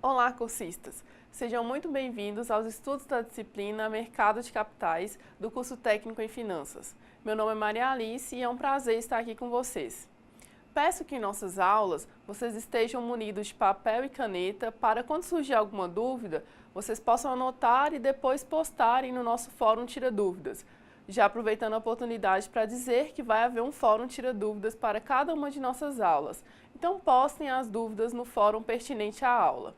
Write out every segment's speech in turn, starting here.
Olá, cursistas! Sejam muito bem-vindos aos estudos da disciplina Mercado de Capitais do curso Técnico em Finanças. Meu nome é Maria Alice e é um prazer estar aqui com vocês. Peço que em nossas aulas vocês estejam munidos de papel e caneta para, quando surgir alguma dúvida, vocês possam anotar e depois postarem no nosso Fórum Tira Dúvidas. Já aproveitando a oportunidade para dizer que vai haver um Fórum Tira Dúvidas para cada uma de nossas aulas. Então postem as dúvidas no fórum pertinente à aula.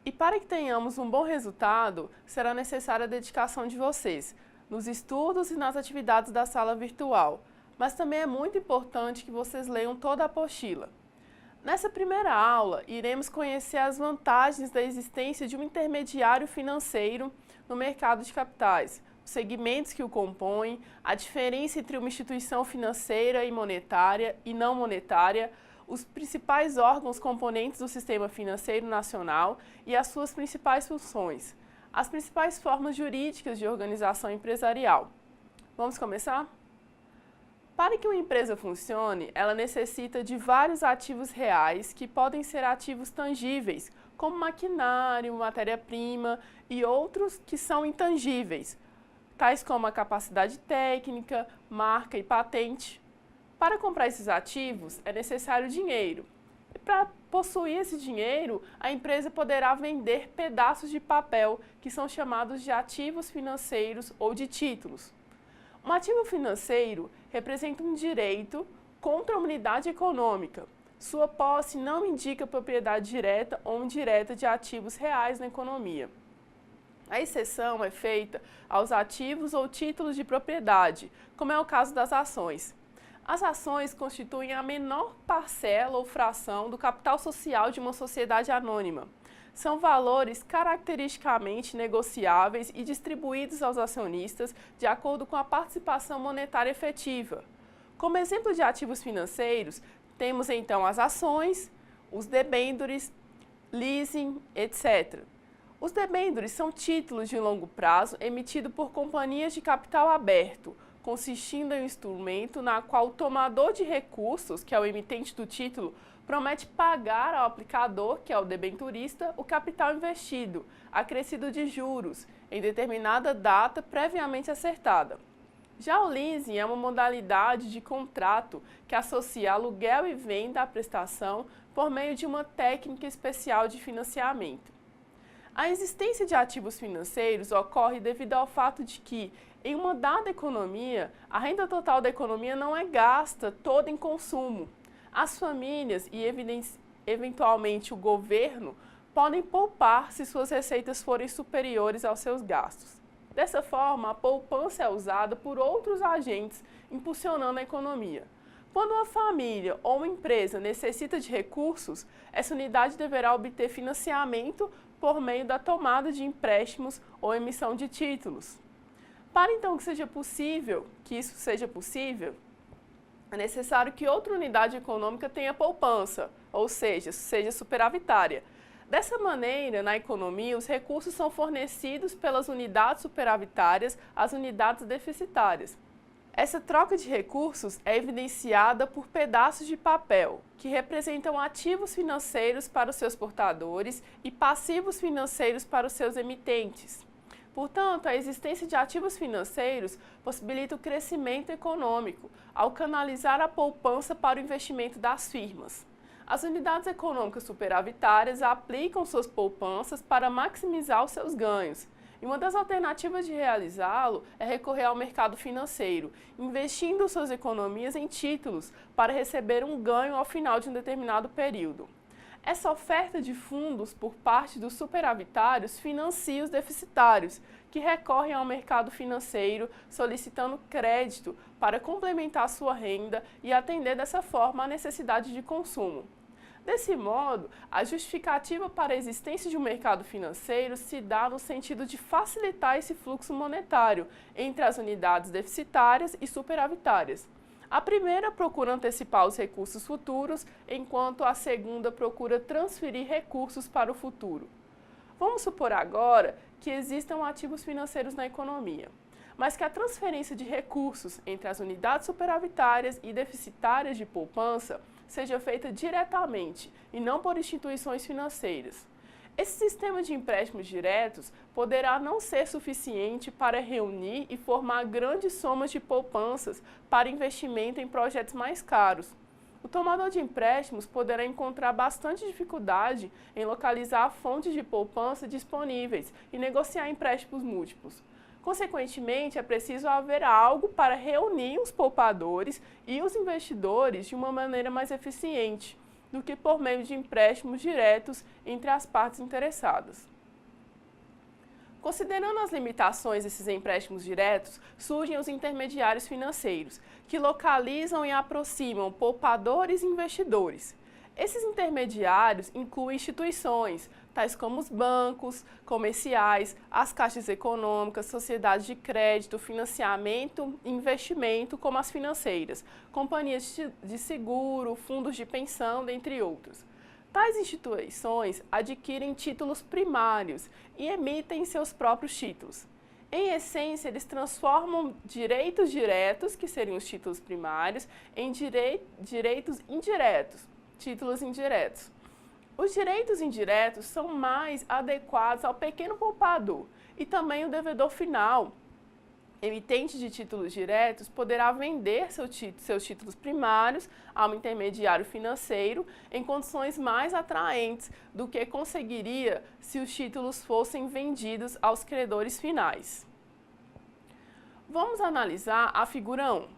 E para que tenhamos um bom resultado, será necessária a dedicação de vocês, nos estudos e nas atividades da sala virtual. Mas também é muito importante que vocês leiam toda a apostila. Nessa primeira aula, iremos conhecer as vantagens da existência de um intermediário financeiro no mercado de capitais, os segmentos que o compõem, a diferença entre uma instituição financeira e monetária e não monetária, os principais órgãos componentes do sistema financeiro nacional e as suas principais funções, as principais formas jurídicas de organização empresarial. Vamos começar? Para que uma empresa funcione, ela necessita de vários ativos reais que podem ser ativos tangíveis, como maquinário, matéria-prima e outros que são intangíveis, tais como a capacidade técnica, marca e patente. Para comprar esses ativos, é necessário dinheiro. E para possuir esse dinheiro, a empresa poderá vender pedaços de papel, que são chamados de ativos financeiros ou de títulos. Um ativo financeiro representa um direito contra a unidade econômica. Sua posse não indica propriedade direta ou indireta de ativos reais na economia. A exceção é feita aos ativos ou títulos de propriedade, como é o caso das ações. As ações constituem a menor parcela ou fração do capital social de uma sociedade anônima. São valores caracteristicamente negociáveis e distribuídos aos acionistas de acordo com a participação monetária efetiva. Como exemplo de ativos financeiros, temos então as ações, os debêntures, leasing, etc. Os debêntures são títulos de longo prazo emitidos por companhias de capital aberto, consistindo em um instrumento na qual o tomador de recursos, que é o emitente do título, promete pagar ao aplicador, que é o debenturista, o capital investido, acrescido de juros, em determinada data previamente acertada. Já o leasing é uma modalidade de contrato que associa aluguel e venda à prestação por meio de uma técnica especial de financiamento. A existência de ativos financeiros ocorre devido ao fato de que, em uma dada economia, a renda total da economia não é gasta toda em consumo. As famílias e, eventualmente, o governo podem poupar se suas receitas forem superiores aos seus gastos. Dessa forma, a poupança é usada por outros agentes, impulsionando a economia. Quando uma família ou uma empresa necessita de recursos, essa unidade deverá obter financiamento por meio da tomada de empréstimos ou emissão de títulos. Para então que isso seja possível, é necessário que outra unidade econômica tenha poupança, ou seja superavitária. Dessa maneira, na economia, os recursos são fornecidos pelas unidades superavitárias às unidades deficitárias. Essa troca de recursos é evidenciada por pedaços de papel, que representam ativos financeiros para os seus portadores e passivos financeiros para os seus emitentes. Portanto, a existência de ativos financeiros possibilita o crescimento econômico, ao canalizar a poupança para o investimento das firmas. As unidades econômicas superavitárias aplicam suas poupanças para maximizar os seus ganhos. E uma das alternativas de realizá-lo é recorrer ao mercado financeiro, investindo suas economias em títulos para receber um ganho ao final de um determinado período. Essa oferta de fundos por parte dos superavitários financia os deficitários, que recorrem ao mercado financeiro solicitando crédito para complementar sua renda e atender dessa forma à necessidade de consumo. Desse modo, a justificativa para a existência de um mercado financeiro se dá no sentido de facilitar esse fluxo monetário entre as unidades deficitárias e superavitárias. A primeira procura antecipar os recursos futuros, enquanto a segunda procura transferir recursos para o futuro. Vamos supor agora que existam ativos financeiros na economia, mas que a transferência de recursos entre as unidades superavitárias e deficitárias de poupança seja feita diretamente e não por instituições financeiras. Esse sistema de empréstimos diretos poderá não ser suficiente para reunir e formar grandes somas de poupanças para investimento em projetos mais caros. O tomador de empréstimos poderá encontrar bastante dificuldade em localizar fontes de poupança disponíveis e negociar empréstimos múltiplos. Consequentemente, é preciso haver algo para reunir os poupadores e os investidores de uma maneira mais eficiente do que por meio de empréstimos diretos entre as partes interessadas. Considerando as limitações desses empréstimos diretos, surgem os intermediários financeiros, que localizam e aproximam poupadores e investidores. Esses intermediários incluem instituições, tais como os bancos, comerciais, as caixas econômicas, sociedades de crédito, financiamento e investimento, como as financeiras, companhias de seguro, fundos de pensão, dentre outros. Tais instituições adquirem títulos primários e emitem seus próprios títulos. Em essência, eles transformam direitos diretos, que seriam os títulos primários, em direitos indiretos, títulos indiretos. Os direitos indiretos são mais adequados ao pequeno poupador e também o devedor final. Emitente de títulos diretos poderá vender seus títulos primários a um intermediário financeiro em condições mais atraentes do que conseguiria se os títulos fossem vendidos aos credores finais. Vamos analisar a figura 1.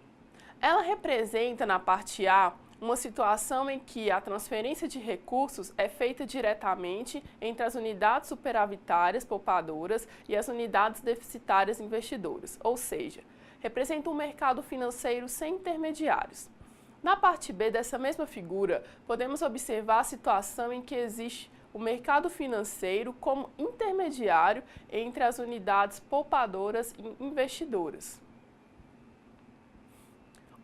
Ela representa, na parte A, uma situação em que a transferência de recursos é feita diretamente entre as unidades superavitárias poupadoras e as unidades deficitárias investidoras, ou seja, representa um mercado financeiro sem intermediários. Na parte B dessa mesma figura, podemos observar a situação em que existe o mercado financeiro como intermediário entre as unidades poupadoras e investidoras.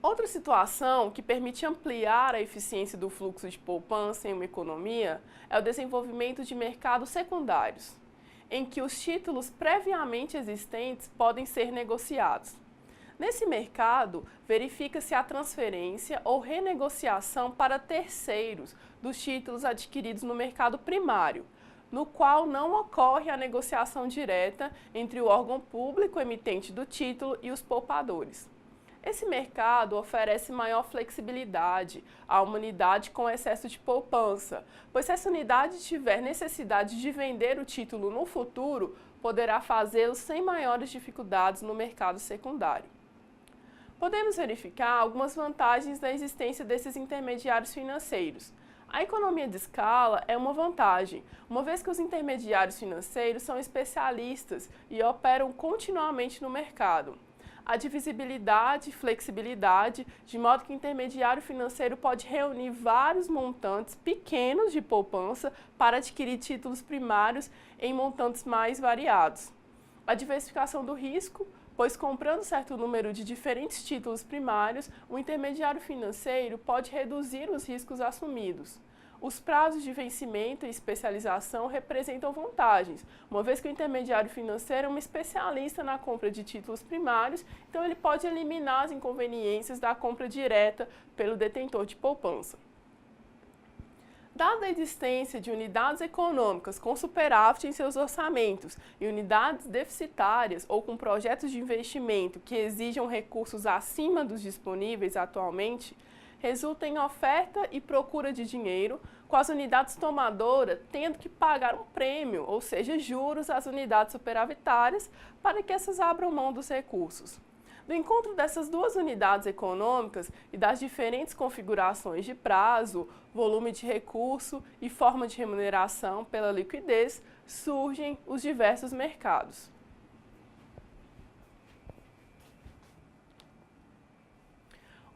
Outra situação que permite ampliar a eficiência do fluxo de poupança em uma economia é o desenvolvimento de mercados secundários, em que os títulos previamente existentes podem ser negociados. Nesse mercado, verifica-se a transferência ou renegociação para terceiros dos títulos adquiridos no mercado primário, no qual não ocorre a negociação direta entre o órgão público emitente do título e os poupadores. Esse mercado oferece maior flexibilidade a uma unidade com excesso de poupança, pois se essa unidade tiver necessidade de vender o título no futuro, poderá fazê-lo sem maiores dificuldades no mercado secundário. Podemos verificar algumas vantagens da existência desses intermediários financeiros. A economia de escala é uma vantagem, uma vez que os intermediários financeiros são especialistas e operam continuamente no mercado. A divisibilidade e flexibilidade, de modo que o intermediário financeiro pode reunir vários montantes pequenos de poupança para adquirir títulos primários em montantes mais variados. A diversificação do risco, pois comprando certo número de diferentes títulos primários, o intermediário financeiro pode reduzir os riscos assumidos. Os prazos de vencimento e especialização representam vantagens, uma vez que o intermediário financeiro é um especialista na compra de títulos primários, então ele pode eliminar as inconveniências da compra direta pelo detentor de poupança. Dada a existência de unidades econômicas com superávit em seus orçamentos e unidades deficitárias ou com projetos de investimento que exijam recursos acima dos disponíveis atualmente, resulta em oferta e procura de dinheiro, com as unidades tomadoras tendo que pagar um prêmio, ou seja, juros às unidades superavitárias, para que essas abram mão dos recursos. Do encontro dessas duas unidades econômicas e das diferentes configurações de prazo, volume de recurso e forma de remuneração pela liquidez, surgem os diversos mercados.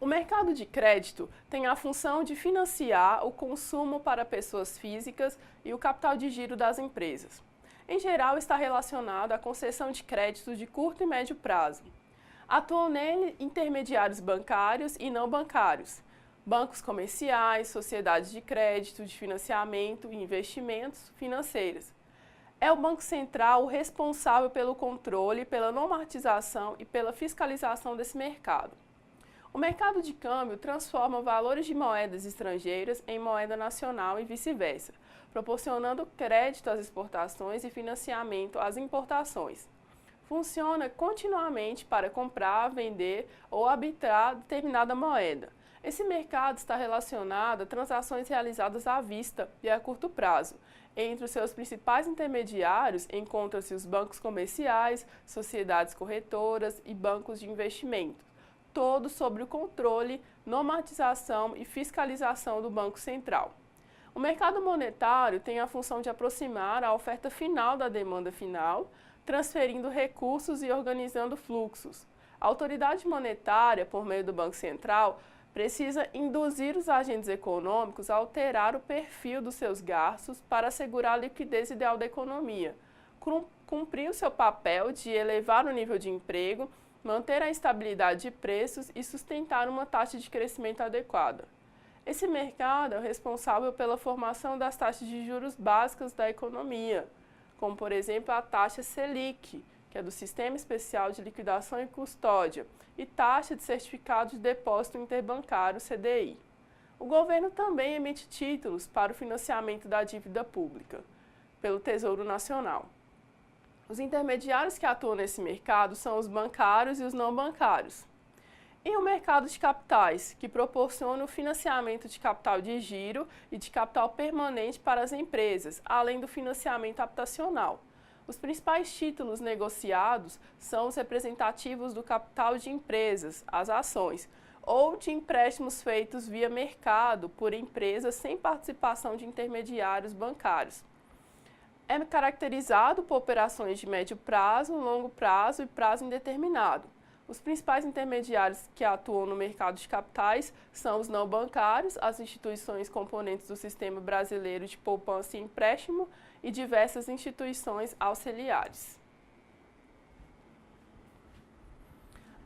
O mercado de crédito tem a função de financiar o consumo para pessoas físicas e o capital de giro das empresas. Em geral, está relacionado à concessão de créditos de curto e médio prazo. Atuam nele intermediários bancários e não bancários, bancos comerciais, sociedades de crédito, de financiamento e investimentos financeiros. É o Banco Central o responsável pelo controle, pela normatização e pela fiscalização desse mercado. O mercado de câmbio transforma valores de moedas estrangeiras em moeda nacional e vice-versa, proporcionando crédito às exportações e financiamento às importações. Funciona continuamente para comprar, vender ou arbitrar determinada moeda. Esse mercado está relacionado a transações realizadas à vista e a curto prazo. Entre os seus principais intermediários encontram-se os bancos comerciais, sociedades corretoras e bancos de investimento, todos sob o controle, normatização e fiscalização do Banco Central. O mercado monetário tem a função de aproximar a oferta final da demanda final, transferindo recursos e organizando fluxos. A autoridade monetária, por meio do Banco Central, precisa induzir os agentes econômicos a alterar o perfil dos seus gastos para assegurar a liquidez ideal da economia, cumprir o seu papel de elevar o nível de emprego, manter a estabilidade de preços e sustentar uma taxa de crescimento adequada. Esse mercado é o responsável pela formação das taxas de juros básicas da economia, como, por exemplo, a taxa Selic, que é do Sistema Especial de Liquidação e Custódia, e taxa de Certificado de Depósito Interbancário, CDI. O governo também emite títulos para o financiamento da dívida pública, pelo Tesouro Nacional. Os intermediários que atuam nesse mercado são os bancários e os não bancários. E o mercado de capitais, que proporciona o financiamento de capital de giro e de capital permanente para as empresas, além do financiamento habitacional. Os principais títulos negociados são os representativos do capital de empresas, as ações, ou de empréstimos feitos via mercado por empresas sem participação de intermediários bancários. É caracterizado por operações de médio prazo, longo prazo e prazo indeterminado. Os principais intermediários que atuam no mercado de capitais são os não bancários, as instituições componentes do Sistema Brasileiro de Poupança e Empréstimo e diversas instituições auxiliares.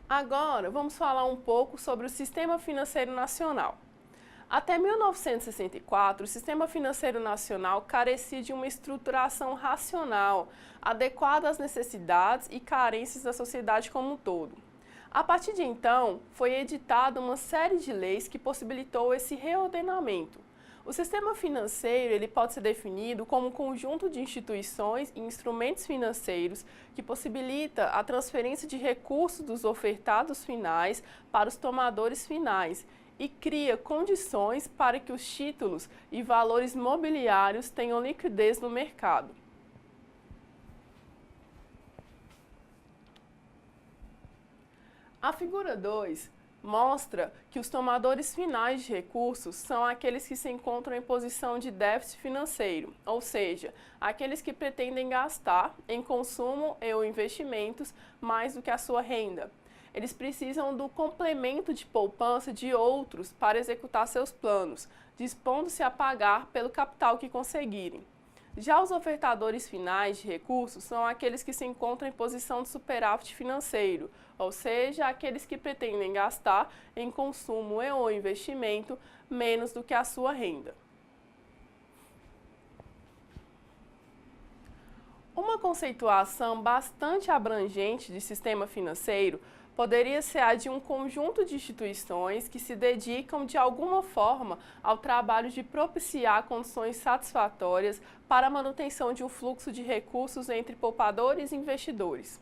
Agora, vamos falar um pouco sobre o Sistema Financeiro Nacional. Até 1964, o Sistema Financeiro Nacional carecia de uma estruturação racional, adequada às necessidades e carências da sociedade como um todo. A partir de então, foi editada uma série de leis que possibilitou esse reordenamento. O sistema financeiro ele pode ser definido como um conjunto de instituições e instrumentos financeiros que possibilita a transferência de recursos dos ofertados finais para os tomadores finais e cria condições para que os títulos e valores mobiliários tenham liquidez no mercado. A figura 2 mostra que os tomadores finais de recursos são aqueles que se encontram em posição de déficit financeiro, ou seja, aqueles que pretendem gastar em consumo ou investimentos mais do que a sua renda. Eles precisam do complemento de poupança de outros para executar seus planos, dispondo-se a pagar pelo capital que conseguirem. Já os ofertadores finais de recursos são aqueles que se encontram em posição de superávit financeiro, ou seja, aqueles que pretendem gastar em consumo ou investimento menos do que a sua renda. Uma conceituação bastante abrangente de sistema financeiro poderia ser a de um conjunto de instituições que se dedicam de alguma forma ao trabalho de propiciar condições satisfatórias para a manutenção de um fluxo de recursos entre poupadores e investidores.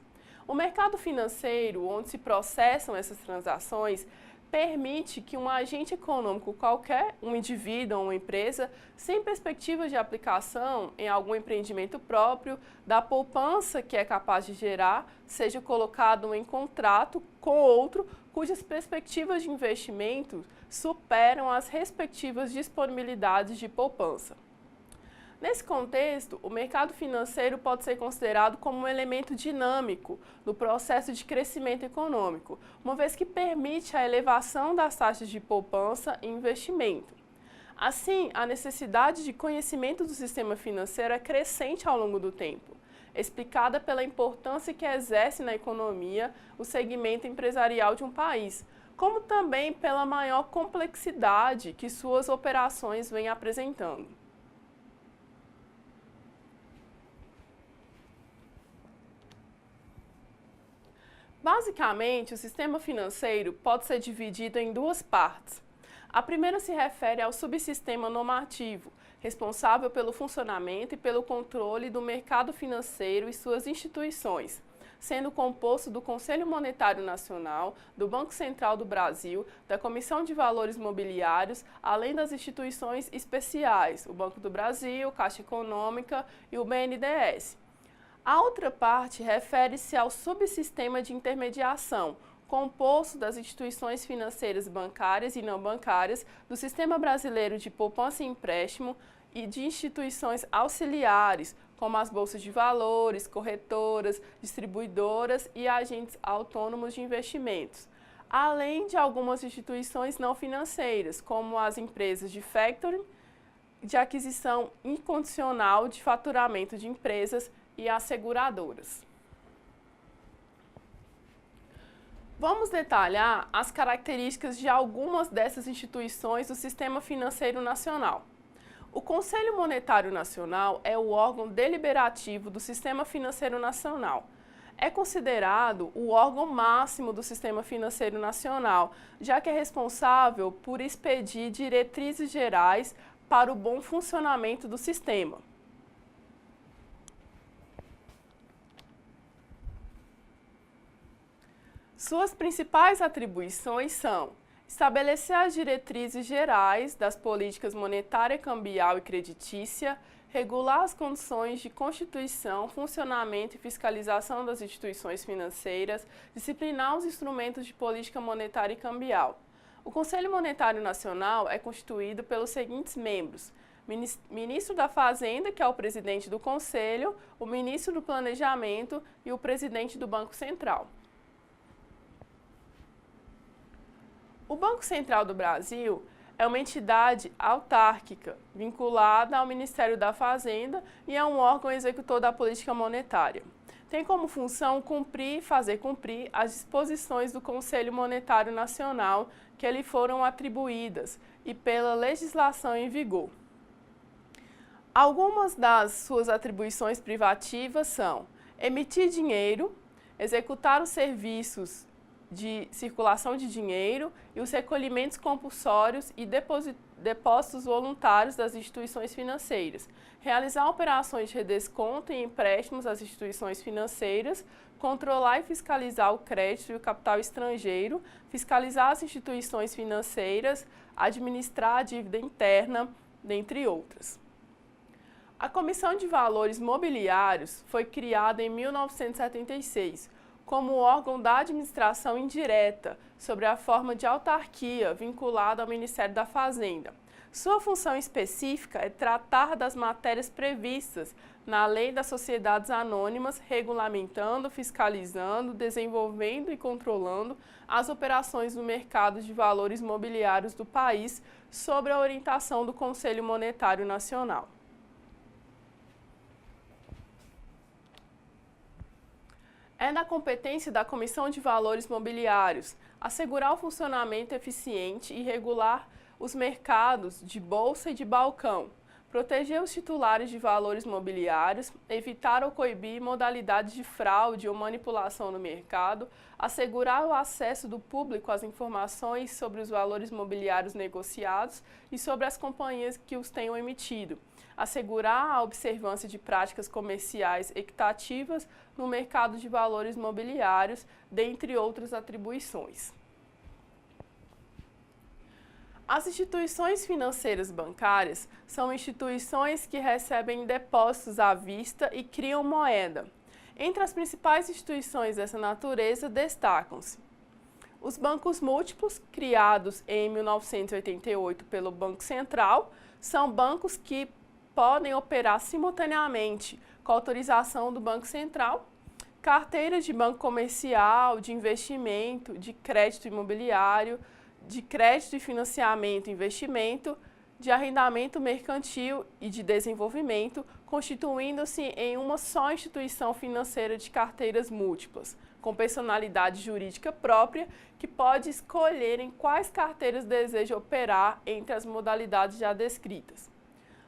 O mercado financeiro, onde se processam essas transações, permite que um agente econômico qualquer, um indivíduo ou uma empresa, sem perspectiva de aplicação em algum empreendimento próprio, da poupança que é capaz de gerar, seja colocado em contrato com outro cujas perspectivas de investimento superam as respectivas disponibilidades de poupança. Nesse contexto, o mercado financeiro pode ser considerado como um elemento dinâmico no processo de crescimento econômico, uma vez que permite a elevação das taxas de poupança e investimento. Assim, a necessidade de conhecimento do sistema financeiro é crescente ao longo do tempo, explicada pela importância que exerce na economia o segmento empresarial de um país, como também pela maior complexidade que suas operações vêm apresentando. Basicamente, o sistema financeiro pode ser dividido em duas partes. A primeira se refere ao subsistema normativo, responsável pelo funcionamento e pelo controle do mercado financeiro e suas instituições, sendo composto do Conselho Monetário Nacional, do Banco Central do Brasil, da Comissão de Valores Mobiliários, além das instituições especiais, o Banco do Brasil, Caixa Econômica e o BNDES. A outra parte refere-se ao subsistema de intermediação, composto das instituições financeiras bancárias e não bancárias, do Sistema Brasileiro de Poupança e Empréstimo e de instituições auxiliares, como as bolsas de valores, corretoras, distribuidoras e agentes autônomos de investimentos, além de algumas instituições não financeiras, como as empresas de factoring, de aquisição incondicional de faturamento de empresas e as seguradoras. Vamos detalhar as características de algumas dessas instituições do Sistema Financeiro Nacional. O Conselho Monetário Nacional é o órgão deliberativo do Sistema Financeiro Nacional. É considerado o órgão máximo do Sistema Financeiro Nacional, já que é responsável por expedir diretrizes gerais para o bom funcionamento do sistema. Suas principais atribuições são estabelecer as diretrizes gerais das políticas monetária, cambial e creditícia, regular as condições de constituição, funcionamento e fiscalização das instituições financeiras, disciplinar os instrumentos de política monetária e cambial. O Conselho Monetário Nacional é constituído pelos seguintes membros: Ministro da Fazenda, que é o presidente do Conselho, o Ministro do Planejamento e o presidente do Banco Central. O Banco Central do Brasil é uma entidade autárquica, vinculada ao Ministério da Fazenda e é um órgão executor da política monetária. Tem como função fazer cumprir as disposições do Conselho Monetário Nacional que lhe foram atribuídas e pela legislação em vigor. Algumas das suas atribuições privativas são emitir dinheiro, executar os serviços de circulação de dinheiro e os recolhimentos compulsórios e depósitos voluntários das instituições financeiras, realizar operações de redesconto e empréstimos às instituições financeiras, controlar e fiscalizar o crédito e o capital estrangeiro, fiscalizar as instituições financeiras, administrar a dívida interna, dentre outras. A Comissão de Valores Mobiliários foi criada em 1976, como órgão da administração indireta, sobre a forma de autarquia vinculada ao Ministério da Fazenda. Sua função específica é tratar das matérias previstas na Lei das Sociedades Anônimas, regulamentando, fiscalizando, desenvolvendo e controlando as operações do mercado de valores mobiliários do país, sob a orientação do Conselho Monetário Nacional. É da competência da Comissão de Valores Mobiliários assegurar o funcionamento eficiente e regular os mercados de bolsa e de balcão, proteger os titulares de valores mobiliários, evitar ou coibir modalidades de fraude ou manipulação no mercado, assegurar o acesso do público às informações sobre os valores mobiliários negociados e sobre as companhias que os tenham emitido, assegurar a observância de práticas comerciais equitativas no mercado de valores mobiliários, dentre outras atribuições. As instituições financeiras bancárias são instituições que recebem depósitos à vista e criam moeda. Entre as principais instituições dessa natureza destacam-se os bancos múltiplos, criados em 1988 pelo Banco Central, são bancos que podem operar simultaneamente com autorização do Banco Central, carteiras de banco comercial, de investimento, de crédito imobiliário, de crédito e financiamento e investimento, de arrendamento mercantil e de desenvolvimento, constituindo-se em uma só instituição financeira de carteiras múltiplas, com personalidade jurídica própria, que pode escolher em quais carteiras deseja operar entre as modalidades já descritas.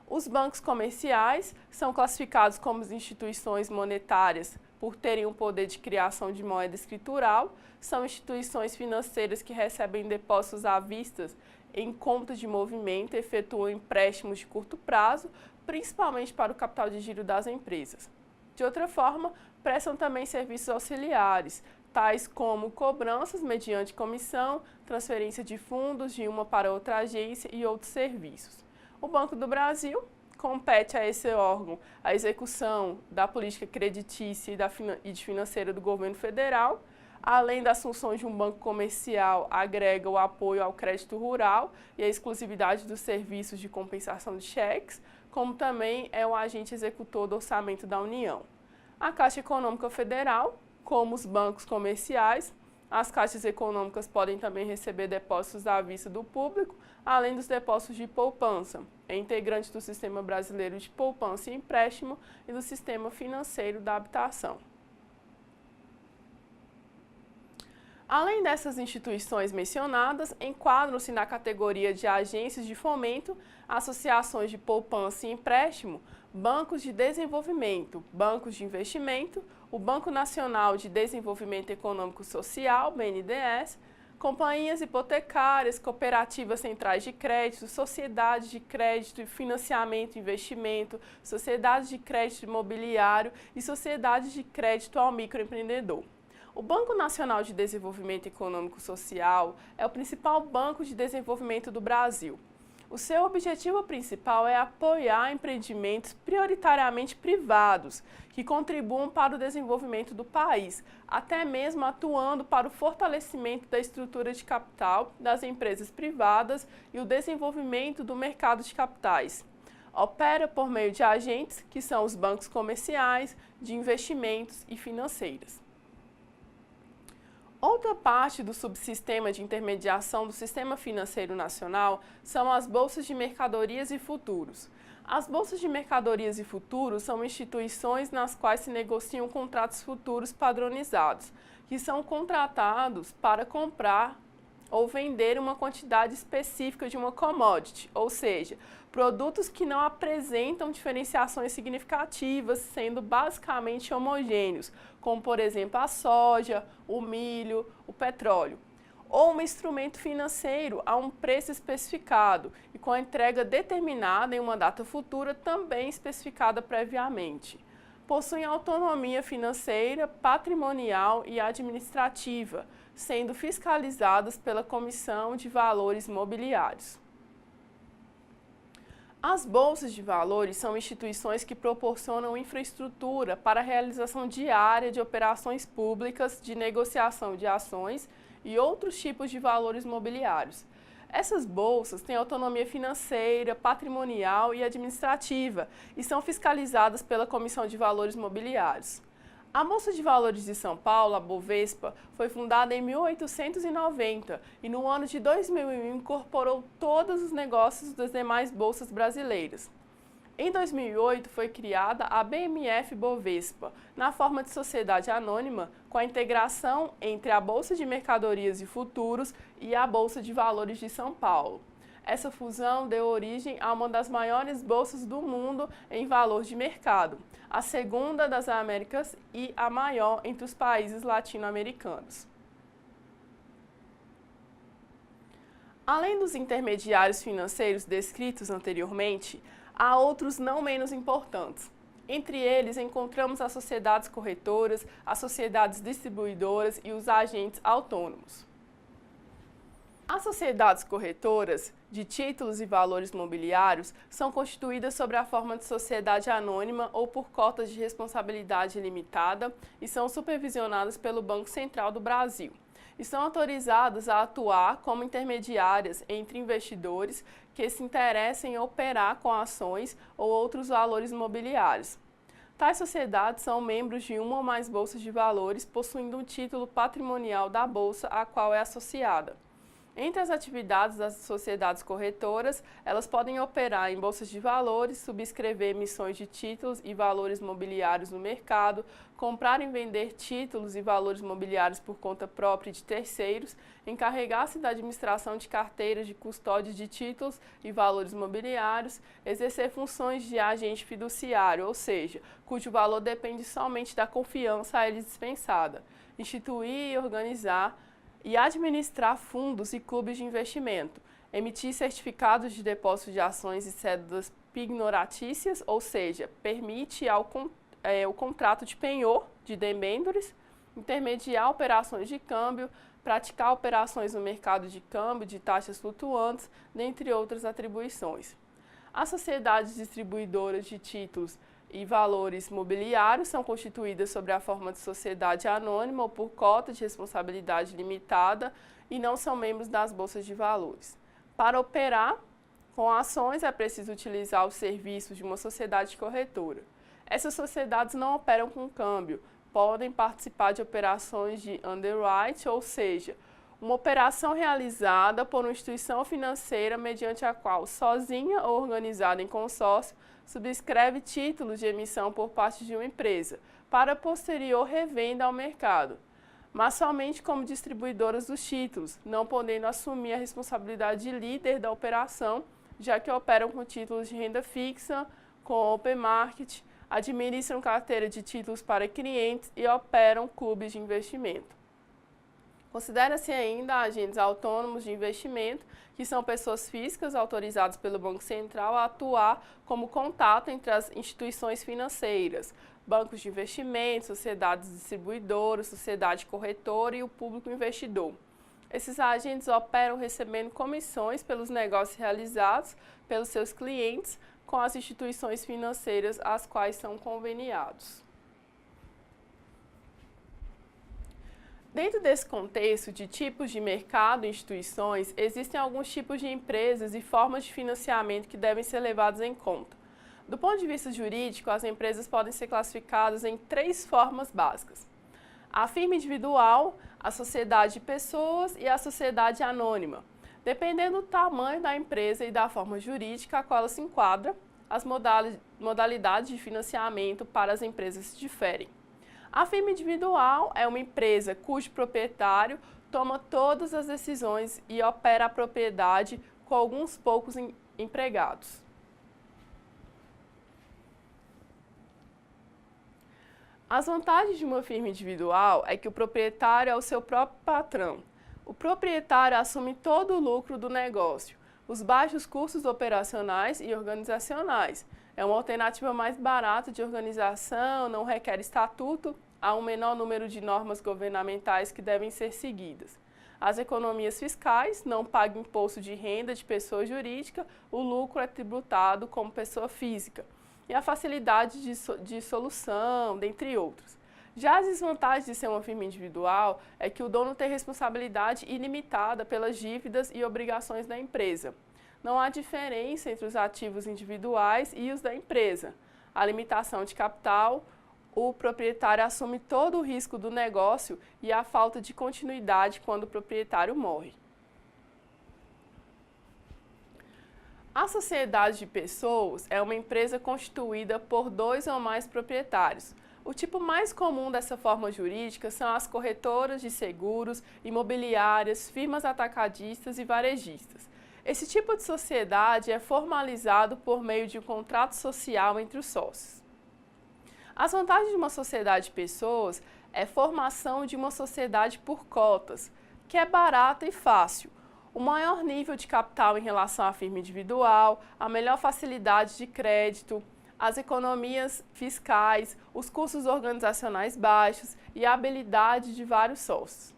Os bancos comerciais são classificados como instituições monetárias por terem um poder de criação de moeda escritural, são instituições financeiras que recebem depósitos à vista em contas de movimento e efetuam empréstimos de curto prazo, principalmente para o capital de giro das empresas. De outra forma, prestam também serviços auxiliares, tais como cobranças mediante comissão, transferência de fundos de uma para outra agência e outros serviços. O Banco do Brasil compete a esse órgão a execução da política creditícia e de financeira do governo federal. Além das funções de um banco comercial, agrega o apoio ao crédito rural e a exclusividade dos serviços de compensação de cheques, como também é o agente executor do orçamento da União. A Caixa Econômica Federal, como os bancos comerciais, as caixas econômicas podem também receber depósitos à vista do público, além dos depósitos de poupança. É integrante do Sistema Brasileiro de Poupança e Empréstimo e do Sistema Financeiro da Habitação. Além dessas instituições mencionadas, enquadram-se na categoria de agências de fomento, associações de poupança e empréstimo, bancos de desenvolvimento, bancos de investimento, o Banco Nacional de Desenvolvimento Econômico Social, BNDES, companhias hipotecárias, cooperativas centrais de crédito, sociedades de crédito e financiamento e investimento, sociedades de crédito imobiliário e sociedades de crédito ao microempreendedor. O Banco Nacional de Desenvolvimento Econômico Social é o principal banco de desenvolvimento do Brasil. O seu objetivo principal é apoiar empreendimentos prioritariamente privados, que contribuam para o desenvolvimento do país, até mesmo atuando para o fortalecimento da estrutura de capital das empresas privadas e o desenvolvimento do mercado de capitais. Opera por meio de agentes, que são os bancos comerciais, de investimentos e financeiras. Outra parte do subsistema de intermediação do Sistema Financeiro Nacional são as bolsas de mercadorias e futuros. As bolsas de mercadorias e futuros são instituições nas quais se negociam contratos futuros padronizados, que são contratados para comprar ou vender uma quantidade específica de uma commodity, ou seja, produtos que não apresentam diferenciações significativas, sendo basicamente homogêneos, como por exemplo a soja, o milho, o petróleo. Ou um instrumento financeiro a um preço especificado e com a entrega determinada em uma data futura também especificada previamente. Possuem autonomia financeira, patrimonial e administrativa, sendo fiscalizadas pela Comissão de Valores Mobiliários. As bolsas de valores são instituições que proporcionam infraestrutura para a realização diária de operações públicas de negociação de ações e outros tipos de valores mobiliários. Essas bolsas têm autonomia financeira, patrimonial e administrativa e são fiscalizadas pela Comissão de Valores Mobiliários. A Bolsa de Valores de São Paulo, a Bovespa, foi fundada em 1890 e no ano de 2001 incorporou todos os negócios das demais bolsas brasileiras. Em 2008 foi criada a BMF Bovespa, na forma de sociedade anônima, com a integração entre a Bolsa de Mercadorias e Futuros e a Bolsa de Valores de São Paulo. Essa fusão deu origem a uma das maiores bolsas do mundo em valor de mercado, a segunda das Américas e a maior entre os países latino-americanos. Além dos intermediários financeiros descritos anteriormente, há outros não menos importantes. Entre eles, encontramos as sociedades corretoras, as sociedades distribuidoras e os agentes autônomos. As sociedades corretoras de títulos e valores mobiliários são constituídas sob a forma de sociedade anônima ou por cotas de responsabilidade limitada e são supervisionadas pelo Banco Central do Brasil. E são autorizadas a atuar como intermediárias entre investidores que se interessem em operar com ações ou outros valores mobiliários. Tais sociedades são membros de uma ou mais bolsas de valores, possuindo um título patrimonial da bolsa a qual é associada. Entre as atividades das sociedades corretoras, elas podem operar em bolsas de valores, subscrever emissões de títulos e valores mobiliários no mercado, comprar e vender títulos e valores mobiliários por conta própria e de terceiros, encarregar-se da administração de carteiras de custódia de títulos e valores mobiliários, exercer funções de agente fiduciário, ou seja, cujo valor depende somente da confiança a ele dispensada, instituir e organizar e administrar fundos e clubes de investimento, emitir certificados de depósito de ações e cédulas pignoratícias, ou seja, permite o contrato de penhor de debêntures, intermediar operações de câmbio, praticar operações no mercado de câmbio de taxas flutuantes, dentre outras atribuições. As sociedades distribuidoras de títulos e valores mobiliários são constituídas sob a forma de sociedade anônima ou por cota de responsabilidade limitada e não são membros das bolsas de valores. Para operar com ações é preciso utilizar os serviços de uma sociedade corretora. Essas sociedades não operam com câmbio, podem participar de operações de underwrite, ou seja, uma operação realizada por uma instituição financeira mediante a qual, sozinha ou organizada em consórcio, subscreve títulos de emissão por parte de uma empresa, para posterior revenda ao mercado, mas somente como distribuidoras dos títulos, não podendo assumir a responsabilidade de líder da operação, já que operam com títulos de renda fixa, com open market, administram carteira de títulos para clientes e operam clubes de investimento. Considera-se ainda agentes autônomos de investimento, que são pessoas físicas autorizadas pelo Banco Central a atuar como contato entre as instituições financeiras, bancos de investimento, sociedades distribuidoras, sociedade corretora e o público investidor. Esses agentes operam recebendo comissões pelos negócios realizados pelos seus clientes com as instituições financeiras às quais são conveniados. Dentro desse contexto de tipos de mercado e instituições, existem alguns tipos de empresas e formas de financiamento que devem ser levados em conta. Do ponto de vista jurídico, as empresas podem ser classificadas em 3 formas básicas: a firma individual, a sociedade de pessoas e a sociedade anônima. Dependendo do tamanho da empresa e da forma jurídica a qual ela se enquadra, as modalidades de financiamento para as empresas diferem. A firma individual é uma empresa cujo proprietário toma todas as decisões e opera a propriedade com alguns poucos empregados. As vantagens de uma firma individual é que o proprietário é o seu próprio patrão. O proprietário assume todo o lucro do negócio, os baixos custos operacionais e organizacionais. É uma alternativa mais barata de organização, não requer estatuto, há um menor número de normas governamentais que devem ser seguidas. As economias fiscais, não paga imposto de renda de pessoa jurídica, o lucro é tributado como pessoa física. E a facilidade de solução, dentre outros. Já as desvantagens de ser uma firma individual é que o dono tem responsabilidade ilimitada pelas dívidas e obrigações da empresa. Não há diferença entre os ativos individuais e os da empresa. A limitação de capital, o proprietário assume todo o risco do negócio e a falta de continuidade quando o proprietário morre. A sociedade de pessoas é uma empresa constituída por 2 ou mais proprietários. O tipo mais comum dessa forma jurídica são as corretoras de seguros, imobiliárias, firmas atacadistas e varejistas. Esse tipo de sociedade é formalizado por meio de um contrato social entre os sócios. As vantagens de uma sociedade de pessoas é a formação de uma sociedade por cotas, que é barata e fácil. O maior nível de capital em relação à firma individual, a melhor facilidade de crédito, as economias fiscais, os custos organizacionais baixos e a habilidade de vários sócios.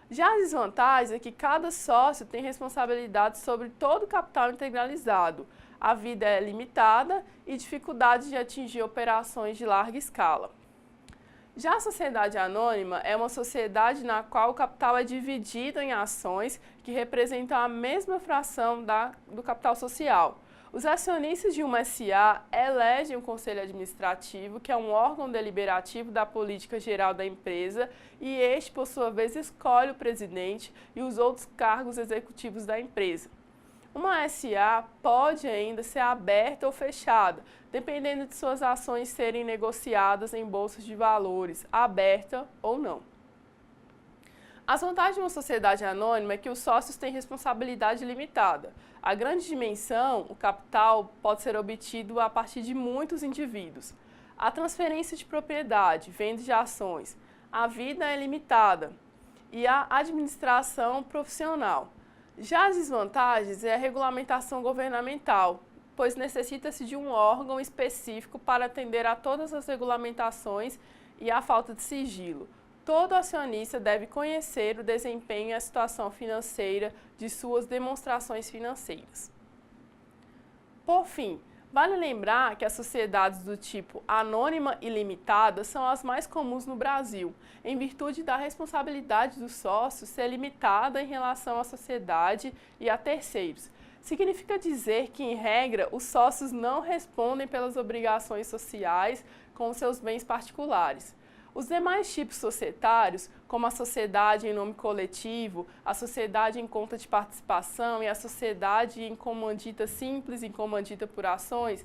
Já as desvantagens é que cada sócio tem responsabilidade sobre todo o capital integralizado, a vida é limitada e dificuldade de atingir operações de larga escala. Já a sociedade anônima é uma sociedade na qual o capital é dividido em ações que representam a mesma fração do capital social. Os acionistas de uma SA elegem um conselho administrativo, que é um órgão deliberativo da política geral da empresa, e este, por sua vez, escolhe o presidente e os outros cargos executivos da empresa. Uma SA pode ainda ser aberta ou fechada, dependendo de suas ações serem negociadas em bolsas de valores, aberta ou não. As vantagens de uma sociedade anônima é que os sócios têm responsabilidade limitada. A grande dimensão, o capital, pode ser obtido a partir de muitos indivíduos. A transferência de propriedade, venda de ações, a vida é limitada e a administração profissional. Já as desvantagens é a regulamentação governamental, pois necessita-se de um órgão específico para atender a todas as regulamentações e a falta de sigilo. Todo acionista deve conhecer o desempenho e a situação financeira de suas demonstrações financeiras. Por fim, vale lembrar que as sociedades do tipo anônima e limitada são as mais comuns no Brasil, em virtude da responsabilidade dos sócios ser limitada em relação à sociedade e a terceiros. Significa dizer que, em regra, os sócios não respondem pelas obrigações sociais com os seus bens particulares. Os demais tipos societários, como a sociedade em nome coletivo, a sociedade em conta de participação e a sociedade em comandita simples e comandita por ações,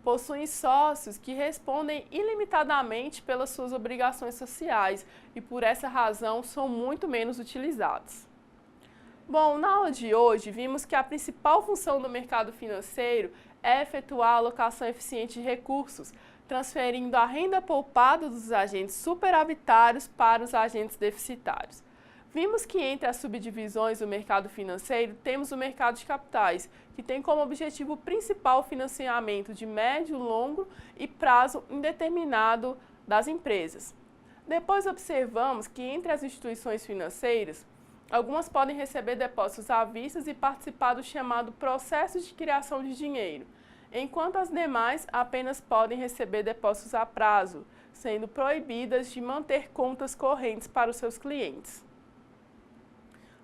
possuem sócios que respondem ilimitadamente pelas suas obrigações sociais e, por essa razão, são muito menos utilizados. Bom, na aula de hoje, vimos que a principal função do mercado financeiro é efetuar a alocação eficiente de recursos, transferindo a renda poupada dos agentes superavitários para os agentes deficitários. Vimos que entre as subdivisões do mercado financeiro temos o mercado de capitais, que tem como objetivo principal o financiamento de médio, longo e prazo indeterminado das empresas. Depois observamos que entre as instituições financeiras, algumas podem receber depósitos à vista e participar do chamado processo de criação de dinheiro, enquanto as demais apenas podem receber depósitos a prazo, sendo proibidas de manter contas correntes para os seus clientes.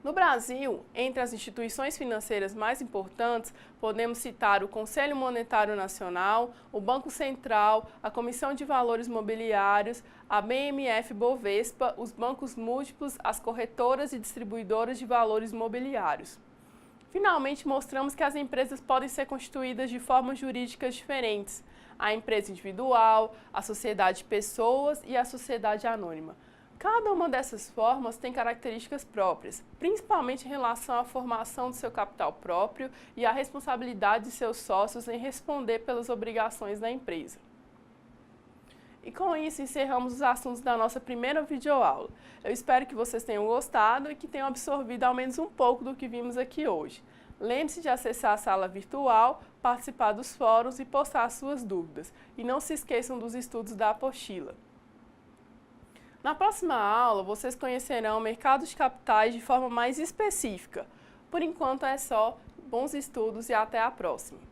No Brasil, entre as instituições financeiras mais importantes, podemos citar o Conselho Monetário Nacional, o Banco Central, a Comissão de Valores Mobiliários, a BMF-Bovespa, os bancos múltiplos, as corretoras e distribuidoras de valores mobiliários. Finalmente, mostramos que as empresas podem ser constituídas de formas jurídicas diferentes: a empresa individual, a sociedade de pessoas e a sociedade anônima. Cada uma dessas formas tem características próprias, principalmente em relação à formação do seu capital próprio e à responsabilidade de seus sócios em responder pelas obrigações da empresa. E com isso encerramos os assuntos da nossa primeira videoaula. Eu espero que vocês tenham gostado e que tenham absorvido ao menos um pouco do que vimos aqui hoje. Lembre-se de acessar a sala virtual, participar dos fóruns e postar suas dúvidas. E não se esqueçam dos estudos da apostila. Na próxima aula, vocês conhecerão o mercado de capitais de forma mais específica. Por enquanto é só. Bons estudos e até a próxima!